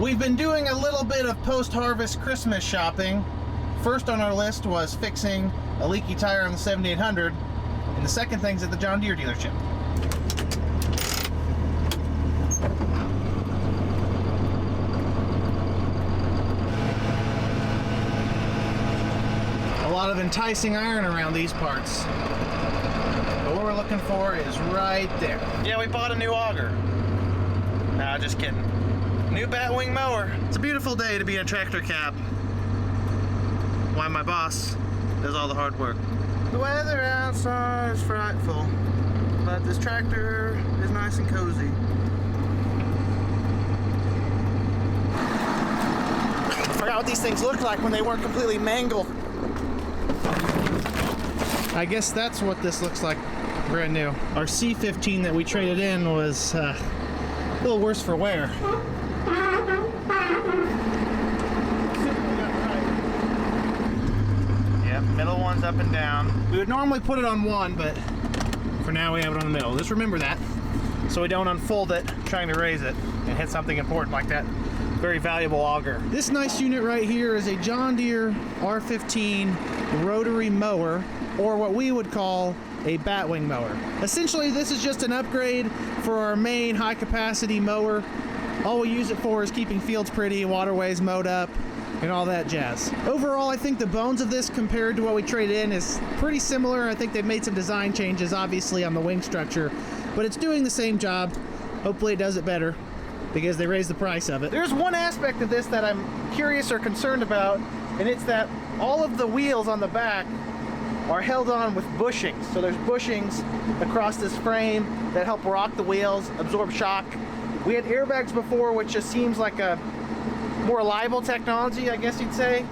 We've been doing a little bit of post-harvest Christmas shopping. First on our list was fixing a leaky tire on the 7800, and the second thing's at the John Deere dealership. A lot of enticing iron around these parts. But what we're looking for is right there. Yeah, we bought a new auger. Nah, just kidding. New batwing mower. It's a beautiful day to be in a tractor cab. Why my boss does all the hard work. The weather outside is frightful, but this tractor is nice and cozy. I forgot what these things looked like when they weren't completely mangled. I guess that's what this looks like, brand new. Our C15 that we traded in was a little worse for wear. Yep, middle one's up and down. We would normally put it on one, but for now we have it on the middle. Just remember that, so we don't unfold it trying to raise it and hit something important like that very valuable auger. This nice unit right here is a John Deere R15 rotary mower, or what we would call a batwing mower. Essentially, this is just an upgrade for our main high capacity mower. All we use it for is keeping fields pretty, waterways mowed up, and all that jazz. Overall, I think the bones of this compared to what we traded in is pretty similar. I think they've made some design changes, obviously, on the wing structure, but it's doing the same job. Hopefully it does it better, because they raised the price of it. There's one aspect of this that I'm curious or concerned about, and it's that all of the wheels on the back are held on with bushings. So there's bushings across this frame that help rock the wheels, absorb shock. We had airbags before, which just seems like a more reliable technology, I guess you'd say.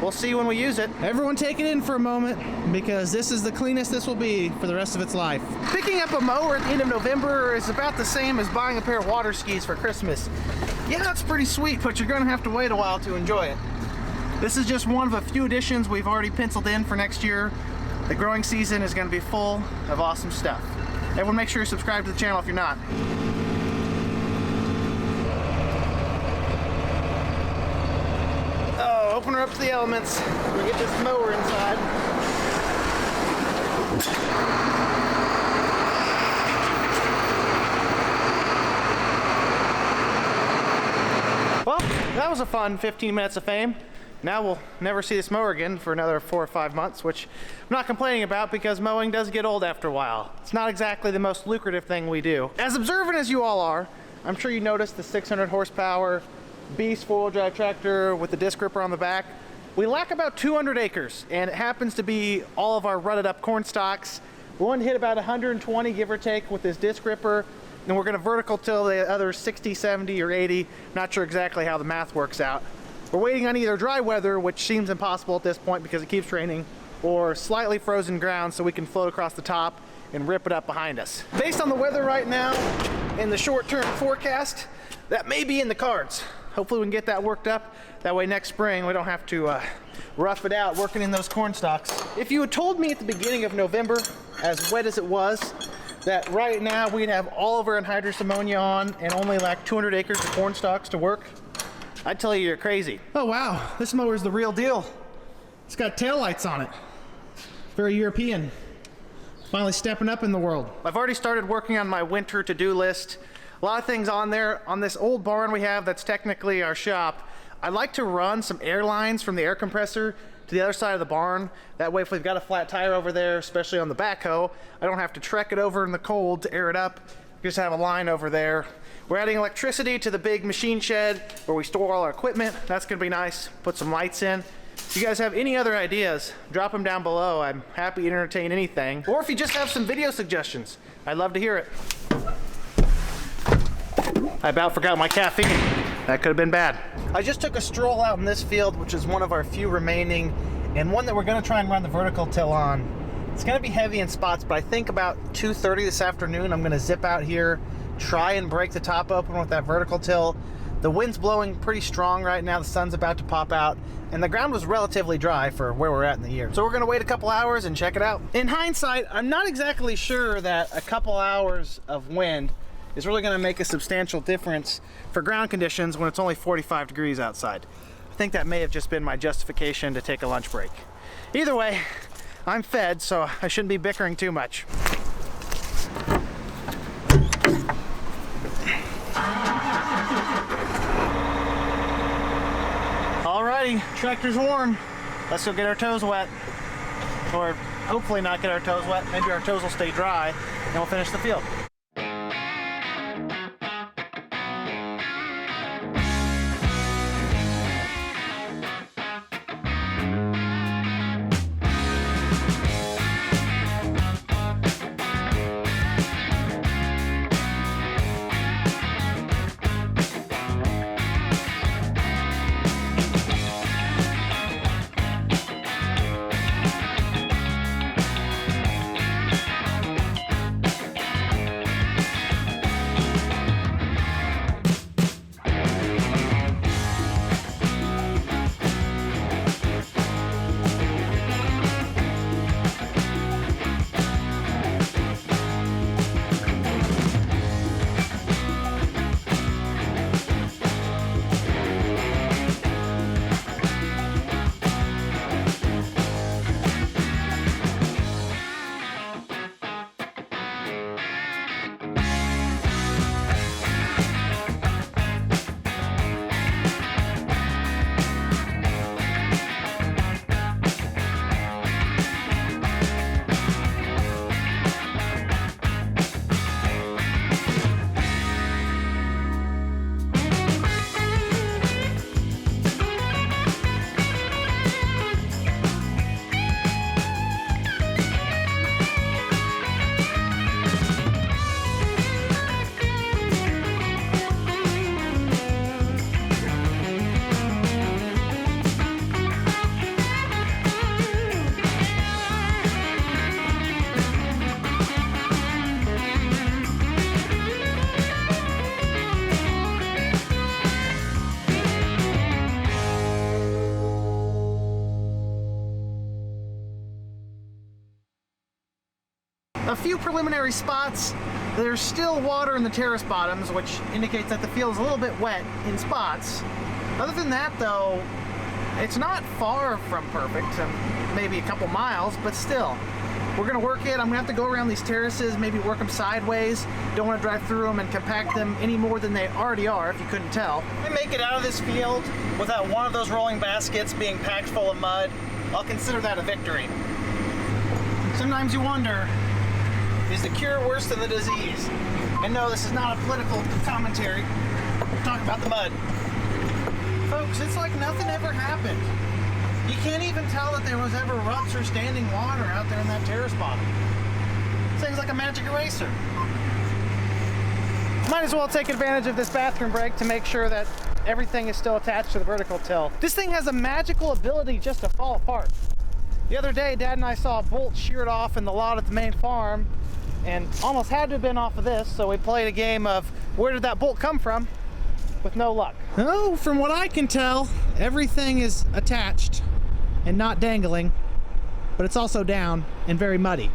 We'll see when we use it. Everyone take it in for a moment, because this is the cleanest this will be for the rest of its life. Picking up a mower at the end of November is about the same as buying a pair of water skis for Christmas. Yeah, it's pretty sweet, but you're gonna have to wait a while to enjoy it. This is just one of a few additions we've already penciled in for next year. The growing season is gonna be full of awesome stuff. Everyone make sure you're subscribed to the channel if you're not. Open her up to the elements. We get this mower inside. Well, that was a fun 15 minutes of fame. Now we'll never see this mower again for another 4 or 5 months, which I'm not complaining about, because mowing does get old after a while. It's not exactly the most lucrative thing we do. As observant as you all are, I'm sure you noticed the 600 horsepower beast four-wheel drive tractor with the disc gripper on the back. We lack about 200 acres, and it happens to be all of our rutted up corn stalks. We want to hit about 120, give or take, with this disc gripper, and we're going to vertical till the other 60, 70, or 80. Not sure exactly how the math works out. We're waiting on either dry weather, which seems impossible at this point because it keeps raining, or slightly frozen ground so we can float across the top and rip it up behind us. Based on the weather right now and the short-term forecast, that may be in the cards. Hopefully we can get that worked up. That way next spring we don't have to rough it out working in those corn stalks. If you had told me at the beginning of November, as wet as it was, that right now we'd have all of our anhydrous ammonia on and only like 200 acres of corn stalks to work, I'd tell you you're crazy. Oh wow, this mower's the real deal. It's got taillights on it. Very European. Finally stepping up in the world. I've already started working on my winter to-do list. A lot of things on there. On this old barn we have that's technically our shop, I'd like to run some air lines from the air compressor to the other side of the barn. That way if we've got a flat tire over there, especially on the backhoe, I don't have to trek it over in the cold to air it up. Just have a line over there. We're adding electricity to the big machine shed where we store all our equipment. That's gonna be nice. Put some lights in. If you guys have any other ideas, drop them down below. I'm happy to entertain anything. Or if you just have some video suggestions, I'd love to hear it. I about forgot my caffeine. That could have been bad. I just took a stroll out in this field, which is one of our few remaining, and one that we're gonna try and run the vertical till on. It's gonna be heavy in spots, but I think about 2:30 this afternoon, I'm gonna zip out here, try and break the top open with that vertical till. The wind's blowing pretty strong right now. The sun's about to pop out, and the ground was relatively dry for where we're at in the year. So we're gonna wait a couple hours and check it out. In hindsight, I'm not exactly sure that a couple hours of wind is really going to make a substantial difference for ground conditions when it's only 45 degrees outside. I think that may have just been my justification to take a lunch break. Either way, I'm fed, so I shouldn't be bickering too much. Alrighty, tractor's warm. Let's go get our toes wet. Or hopefully not get our toes wet. Maybe our toes will stay dry and we'll finish the field. A few preliminary spots. There's still water in the terrace bottoms, which indicates that the field is a little bit wet in spots. Other than that, though, it's not far from perfect, maybe a couple miles, but still. We're gonna work it. I'm gonna have to go around these terraces, maybe work them sideways. Don't wanna drive through them and compact them any more than they already are, if you couldn't tell. If I make it out of this field without one of those rolling baskets being packed full of mud, I'll consider that a victory. Sometimes you wonder, is the cure worse than the disease? And no, this is not a political commentary. We're talking about the mud. Folks, it's like nothing ever happened. You can't even tell that there was ever ruts or standing water out there in that terrace bottom. Things like a magic eraser. Might as well take advantage of this bathroom break to make sure that everything is still attached to the vertical till. This thing has a magical ability just to fall apart. The other day, Dad and I saw a bolt sheared off in the lot at the main farm and almost had to have been off of this, so we played a game of where did that bolt come from with no luck. Oh, from what I can tell, everything is attached and not dangling, but it's also down and very muddy.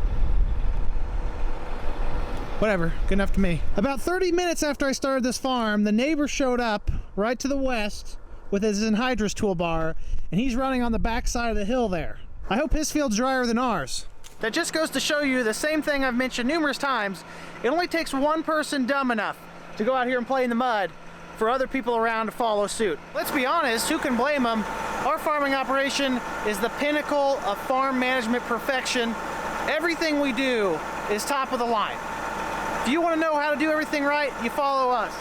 Whatever, good enough to me. About 30 minutes after I started this farm, the neighbor showed up right to the west with his anhydrous toolbar, and he's running on the back side of the hill there. I hope his field's drier than ours. That just goes to show you the same thing I've mentioned numerous times. It only takes one person dumb enough to go out here and play in the mud for other people around to follow suit. Let's be honest, who can blame them? Our farming operation is the pinnacle of farm management perfection. Everything we do is top of the line. If you want to know how to do everything right, you follow us.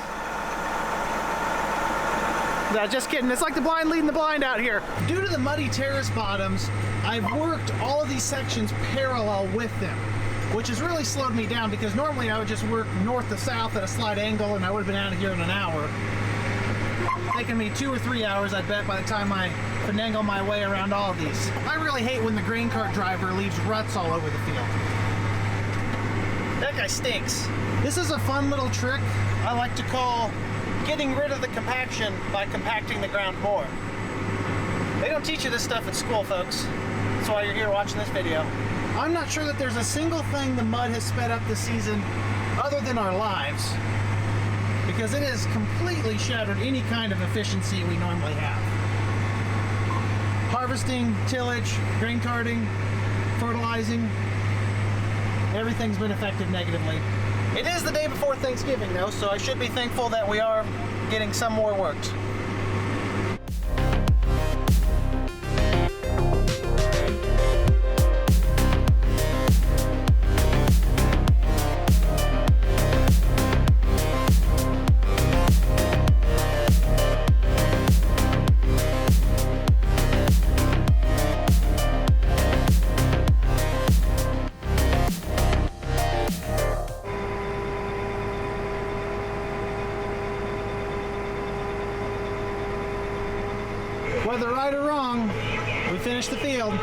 No, just kidding. It's like the blind leading the blind out here. Due to the muddy terrace bottoms, I've worked all of these sections parallel with them, which has really slowed me down because normally I would just work north to south at a slight angle and I would have been out of here in an hour. Taking me 2 or 3 hours, I bet, by the time I finagle my way around all of these. I really hate when the grain cart driver leaves ruts all over the field. That guy stinks. This is a fun little trick I like to call getting rid of the compaction by compacting the ground more. They don't teach you this stuff at school, folks. That's why you're here watching this video. I'm not sure that there's a single thing the mud has sped up this season other than our lives. because it has completely shattered any kind of efficiency we normally have. Harvesting, tillage, grain carting, fertilizing, everything's been affected negatively. It is the day before Thanksgiving though, so I should be thankful that we are getting some more worked. Whether right or wrong, we finished the field.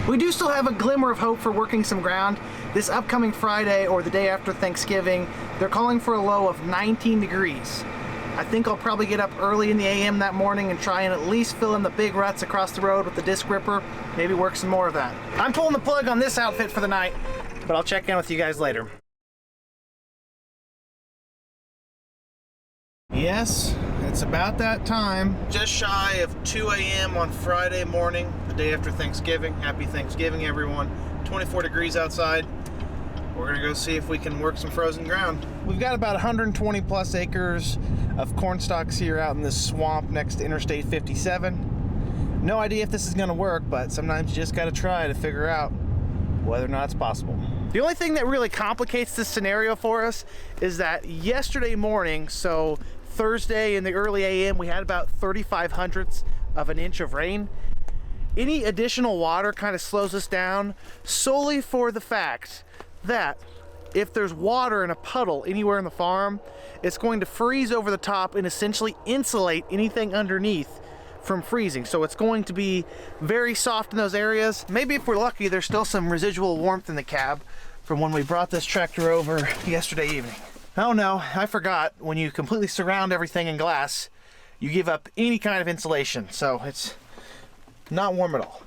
We do still have a glimmer of hope for working some ground. This upcoming Friday or the day after Thanksgiving, they're calling for a low of 19 degrees. I think I'll probably get up early in the AM that morning and try and at least fill in the big ruts across the road with the disc ripper, maybe work some more of that. I'm pulling the plug on this outfit for the night, but I'll check in with you guys later. Yes, it's about that time. Just shy of 2 a.m. on Friday morning, the day after Thanksgiving. Happy Thanksgiving, everyone. 24 degrees outside. We're gonna go see if we can work some frozen ground. We've got about 120 plus acres of corn stalks here out in this swamp next to Interstate 57. No idea if this is gonna work, but sometimes you just gotta try to figure out whether or not it's possible. The only thing that really complicates this scenario for us is that yesterday morning, so Thursday in the early AM, we had about 3/500ths of an inch of rain. Any additional water kind of slows us down solely for the fact that if there's water in a puddle anywhere in the farm, it's going to freeze over the top and essentially insulate anything underneath from freezing. So it's going to be very soft in those areas. Maybe if we're lucky, there's still some residual warmth in the cab from when we brought this tractor over yesterday evening. Oh no, I forgot, when you completely surround everything in glass, you give up any kind of insulation, so it's not warm at all.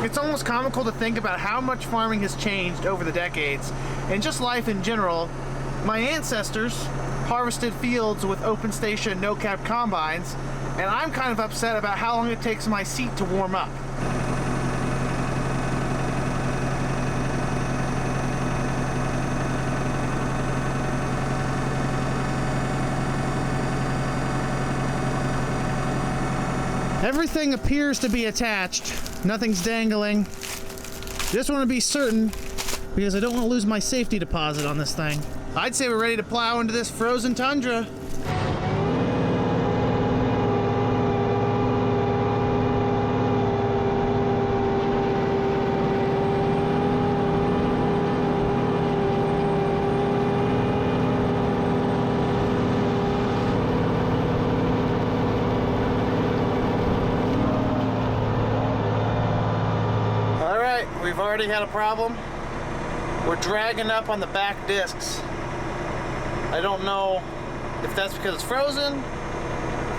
It's almost comical to think about how much farming has changed over the decades, and just life in general. My ancestors harvested fields with open station, no-cap combines, and I'm kind of upset about how long it takes my seat to warm up. Everything appears to be attached. Nothing's dangling. Just want to be certain because I don't want to lose my safety deposit on this thing. I'd say we're ready to plow into this frozen tundra. We've already had a problem. We're dragging up on the back discs. I don't know if that's because it's frozen,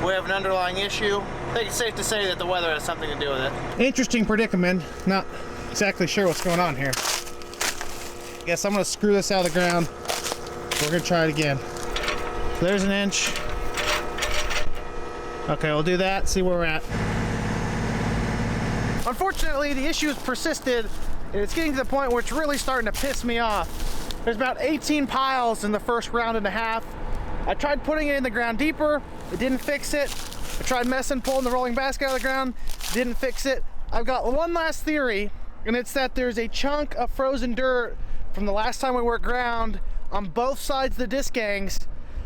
we have an underlying issue. I think it's safe to say that the weather has something to do with it. Interesting predicament. Not exactly sure what's going on here. Guess I'm gonna screw this out of the ground. We're gonna try it again. So there's an inch. Okay, we'll do that, see where we're at. Unfortunately, the issue has persisted, and it's getting to the point where it's really starting to piss me off. There's about 18 piles in the first round and a half. I tried putting it in the ground deeper, it didn't fix it. I tried pulling the rolling basket out of the ground, didn't fix it. I've got one last theory, and it's that there's a chunk of frozen dirt from the last time we worked ground on both sides of the disc gangs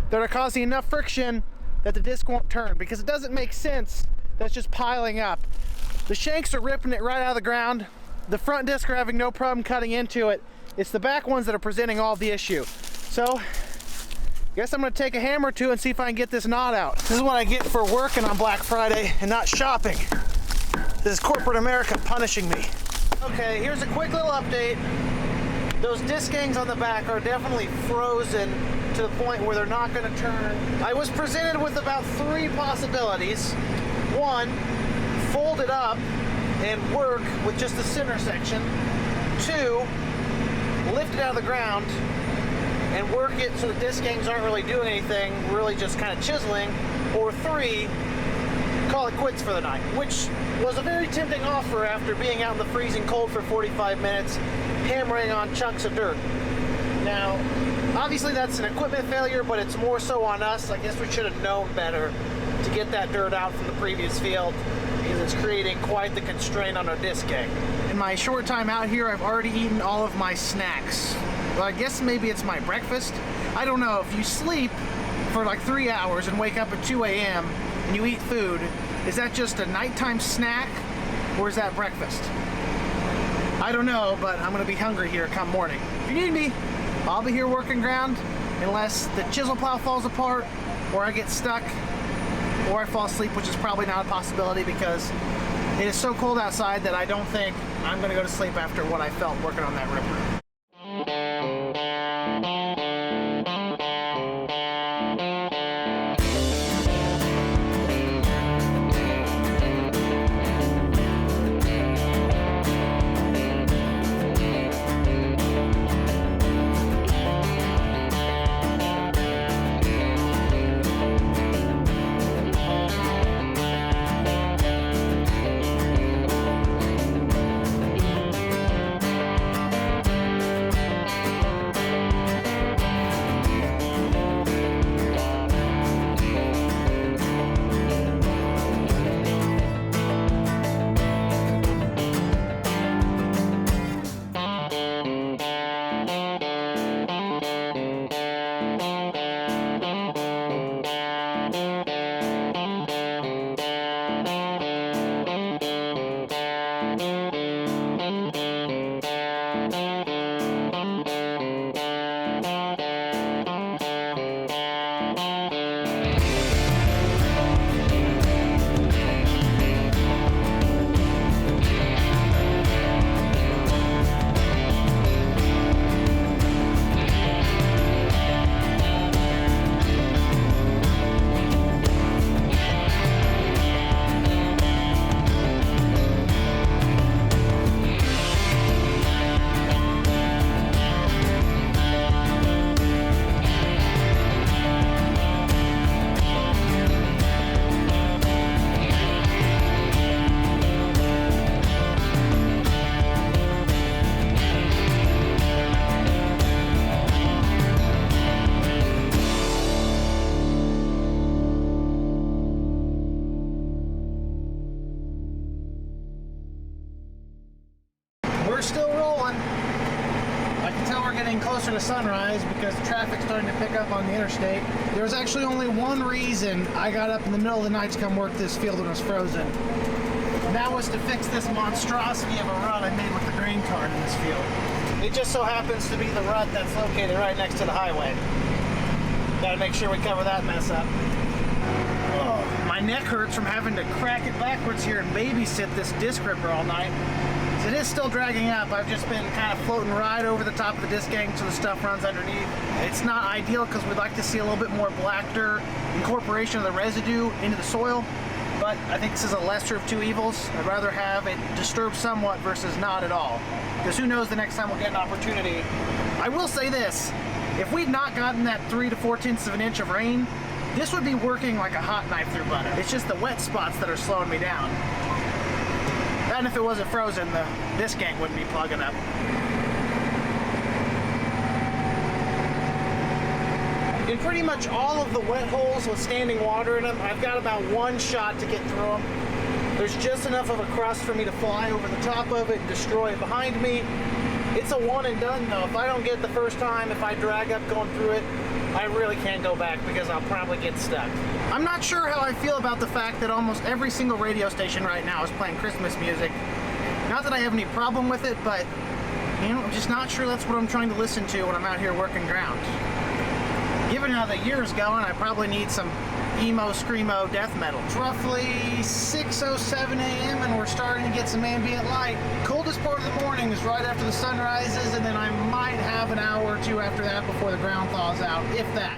that are causing enough friction that the disc won't turn, because it doesn't make sense that's just piling up. The shanks are ripping it right out of the ground. The front discs are having no problem cutting into it. It's the back ones that are presenting all the issue. So, guess I'm gonna take a hammer or two and see if I can get this knot out. This is what I get for working on Black Friday and not shopping. This is corporate America punishing me. Okay, here's a quick little update. Those disc gangs on the back are definitely frozen to the point where they're not going to turn. I was presented with about 3 possibilities. 1, fold it up and work with just the center section. 2, lift it out of the ground and work it so the disc gangs aren't really doing anything, really just kind of chiseling. Or 3, call it quits for the night, which was a very tempting offer after being out in the freezing cold for 45 minutes, hammering on chunks of dirt. Now, obviously that's an equipment failure, but it's more so on us. I guess we should have known better to get that dirt out from the previous field, because it's creating quite the constraint on our disc gang. In my short time out here, I've already eaten all of my snacks. Well, I guess maybe it's my breakfast. I don't know. If you sleep for like 3 hours and wake up at 2 a.m. and you eat food, is that just a nighttime snack or is that breakfast? I don't know, but I'm gonna be hungry here come morning. If you need me, I'll be here working ground unless the chisel plow falls apart or I get stuck or I fall asleep, which is probably not a possibility because it is so cold outside that I don't think I'm gonna go to sleep after what I felt working on that ripper. We're still rolling. I can tell we're getting closer to sunrise because the traffic's starting to pick up on the interstate. There was actually only one reason I got up in the middle of the night to come work this field when it was frozen. And that was to fix this monstrosity of a rut I made with the grain cart in this field. It just so happens to be the rut that's located right next to the highway. Gotta make sure we cover that mess up. Oh, my neck hurts from having to crack it backwards here and babysit this disc ripper all night. It is still dragging up. I've just been kind of floating right over the top of the disc gang so the stuff runs underneath. It's not ideal because we'd like to see a little bit more black dirt incorporation of the residue into the soil, but I think this is a lesser of two evils. I'd rather have it disturb somewhat versus not at all, because who knows the next time we'll get an opportunity. I will say this, if we'd not gotten that 3 to 4/10 of an inch of rain, this would be working like a hot knife through butter. It's just the wet spots that are slowing me down. And if it wasn't frozen, the disc gang wouldn't be plugging up. In pretty much all of the wet holes with standing water in them, I've got about one shot to get through them. There's just enough of a crust for me to fly over the top of it and destroy it behind me. It's a one and done though. If I don't get it the first time, if I drag up going through it, I really can't go back because I'll probably get stuck. I'm not sure how I feel about the fact that almost every single radio station right now is playing Christmas music. Not that I have any problem with it, but you know, I'm just not sure that's what I'm trying to listen to when I'm out here working ground. Given how the year's going, I probably need some emo, screamo death metal. It's roughly 6:07 a.m. and we're starting to get some ambient light. Cold toughest part of the morning is right after the sun rises, and then I might have an hour or two after that before the ground thaws out, if that.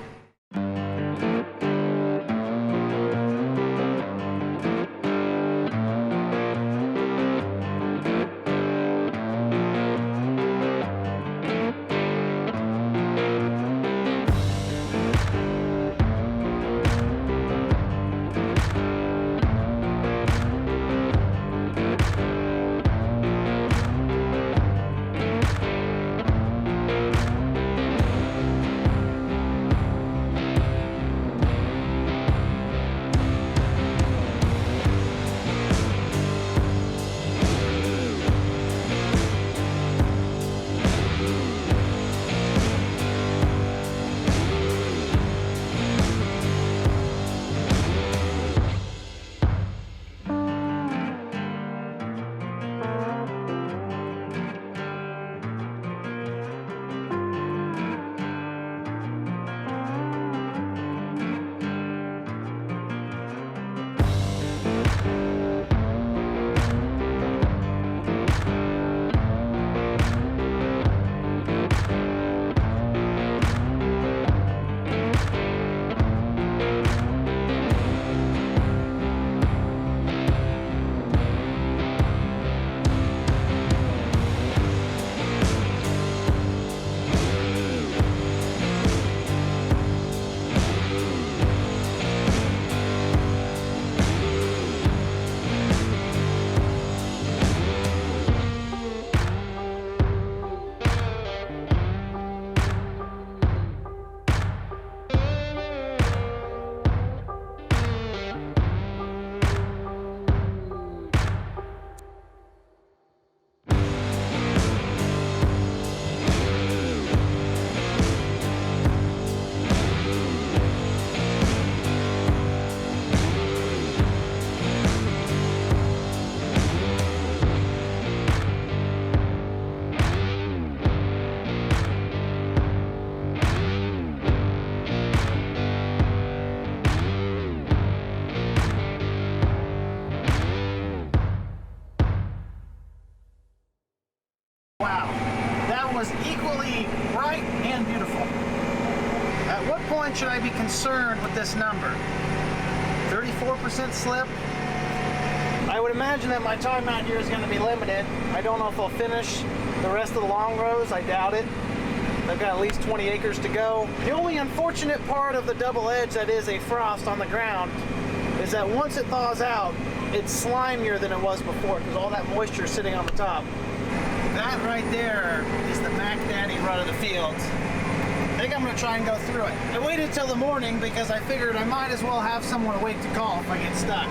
Wow, that was equally bright and beautiful. At what point should I be concerned with this number? 34% slip? I would imagine that my time out here is going to be limited. I don't know if I'll finish the rest of the long rows. I doubt it. I've got at least 20 acres to go. The only unfortunate part of the double edge that is a frost on the ground is that once it thaws out, it's slimier than it was before because all that moisture is sitting on the top. That right there is the Mac Daddy run of the fields. I think I'm going to try and go through it. I waited till the morning because I figured I might as well have someone awake to call if I get stuck.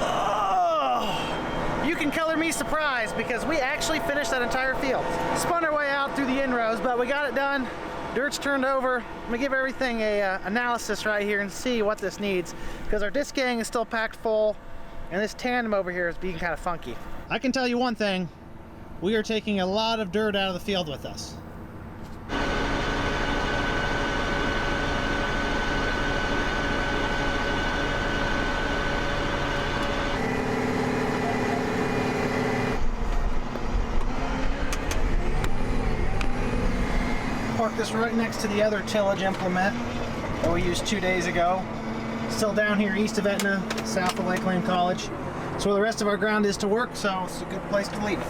Oh, you can color me surprised because we actually finished that entire field. Spun our way out through the in-rows, but we got it done. Dirt's turned over. I'm gonna give everything a analysis right here and see what this needs because our disc gang is still packed full and this tandem over here is being kind of funky. I can tell you one thing, we are taking a lot of dirt out of the field with us. Park this right next to the other tillage implement that we used 2 days ago. Still down here east of Etna, south of Lake Lane College. It's where the rest of our ground is to work, so it's a good place to leave it.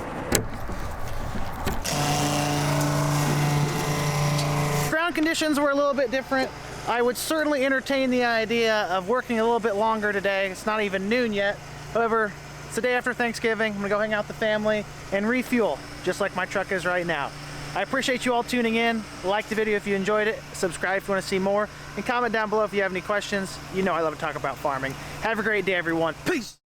Ground conditions were a little bit different. I would certainly entertain the idea of working a little bit longer today. It's not even noon yet. However, it's the day after Thanksgiving. I'm gonna go hang out with the family and refuel, just like my truck is right now. I appreciate you all tuning in. Like the video if you enjoyed it, subscribe if you want to see more, and comment down below if you have any questions. You know I love to talk about farming. Have a great day, everyone. Peace!